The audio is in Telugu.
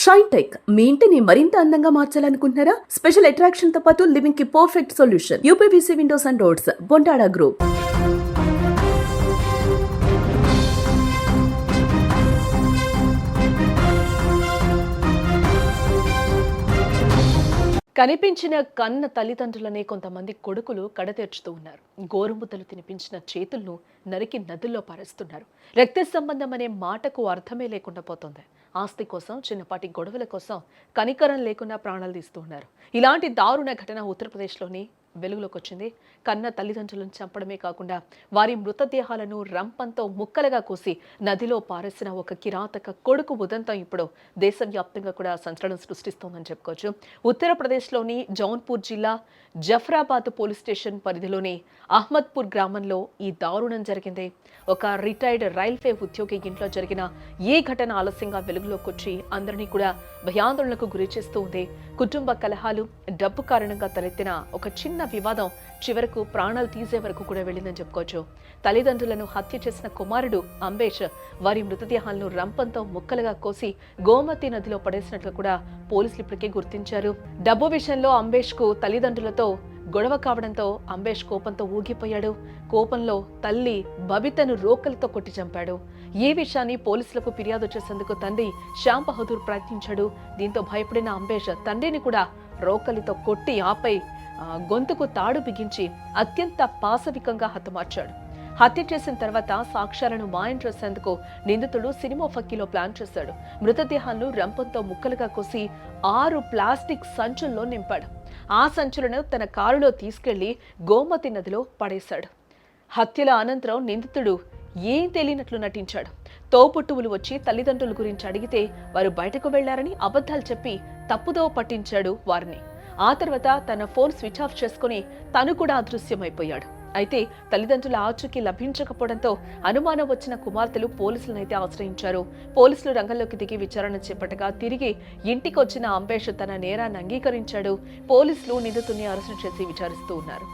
షైన్ టెక్ మీ ఇంటిని మరింత అందంగా మార్చాలనుకుంటున్నారా? స్పెషల్ అట్రాక్షన్ తో పాటు లివింగ్ కి perfect solution. UPVC windows and doors, Bontada group. కనిపించిన కన్న తల్లిదండ్రులనే కొంతమంది కొడుకులు కడతీర్చుతూ ఉన్నారు. గోరుముద్దలు తినిపించిన చేతులను నరికి నదుల్లో పారేస్తున్నారు. రక్త సంబంధం అనే మాటకు అర్థమే లేకుండా పోతుంది. ఆస్తి కోసం, చిన్నపాటి గొడవల కోసం కనికరం లేకుండా ప్రాణాలు తీస్తూ ఉన్నారు. ఇలాంటి దారుణ ఘటన ఉత్తరప్రదేశ్లోని వెలుగులోకి వచ్చింది. కన్న తల్లిదండ్రులను చంపడమే కాకుండా వారి మృతదేహాలను రంపంతో ముక్కలుగా కోసి నదిలో పారేసిన ఒక కిరాతక కొడుకు ఉదంతం ఇప్పుడు దేశవ్యాప్తంగా కూడా సంచలనం సృష్టిస్తోందని చెప్పుకోవచ్చు. ఉత్తరప్రదేశ్లోని జౌన్పూర్ జిల్లా జఫ్రాబాద్ పోలీస్ స్టేషన్ పరిధిలోని అహ్మద్పూర్ గ్రామంలో ఈ దారుణం జరిగింది. ఒక రిటైర్డ్ రైల్వే ఉద్యోగి ఇంట్లో జరిగిన ఈ ఘటన ఆలస్యంగా వెలుగులోకి వచ్చి అందరినీ కూడా భయాందోళనకు గురి చేస్తూ ఉంది. కుటుంబ కలహాలు, డబ్బు కారణంగా తలెత్తిన ఒక చిన్న వివాదం చివరకు ప్రాణాలు తీసే వరకు కూడా వెళ్ళిందని చెప్పుకోవచ్చు. తల్లిదండ్రులను హత్య చేసిన కుమారుడు అంబేష్ వారి మృతదేహాలను రంపంతో ముక్కలుగా కోసి గోమతి నదిలో పడేసినట్లు కూడా పోలీసులు ఇప్పటికే గుర్తించారు. డబ్బు విషయంలో అంబేష్ కు తల్లిదండ్రులతో గొడవ కావడంతో అంబేష్ కోపంతో ఊగిపోయాడు. కోపంలో తల్లి బబితను రోకలతో కొట్టి చంపాడు. ఈ విషయాన్ని పోలీసులకు ఫిర్యాదు చేసేందుకు తండ్రి శ్యామ్ బహదూర్ ప్రయత్నించాడు. దీంతో భయపడిన అంబేష్ తండ్రిని కూడా రోకలితో కొట్టి ఆపై గొంతుకు తాడు బిగించి అత్యంత పాశవికంగా హతమార్చాడు. హత్య చేసిన తర్వాత సాక్ష్యాలను మాయం చేసేందుకు నిందితుడు సినిమా ఫక్కీలో ప్లాన్ చేశాడు. మృతదేహాలను రంపంతో ముక్కలుగా కోసి 6 ప్లాస్టిక్ సంచుల్లో నింపాడు. ఆ సంచులను తన కారులో తీసుకెళ్లి గోమతి నదిలో పడేశాడు. హత్యల అనంతరం నిందితుడు ఏం తెలియనట్లు నటించాడు. తోబుట్టువులు వచ్చి తల్లిదండ్రుల గురించి అడిగితే వారు బయటకు వెళ్లారని అబద్ధాలు చెప్పి తప్పుదోవ పట్టించాడు వారిని. ఆ తర్వాత తన ఫోన్ స్విచ్ ఆఫ్ చేసుకుని తను కూడా అదృశ్యమైపోయాడు. అయితే తల్లిదండ్రుల ఆచూకీ లభించకపోవడంతో అనుమానం వచ్చిన కుమార్తెలు పోలీసులనైతే ఆశ్రయించారు. పోలీసులు రంగంలోకి దిగి విచారణ చేపట్టగా తిరిగి ఇంటికి వచ్చిన అంబేష్ తన నేరాన్ని అంగీకరించాడు. పోలీసులు నిందితుడిని అరెస్టు చేసి విచారిస్తూ ఉన్నారు.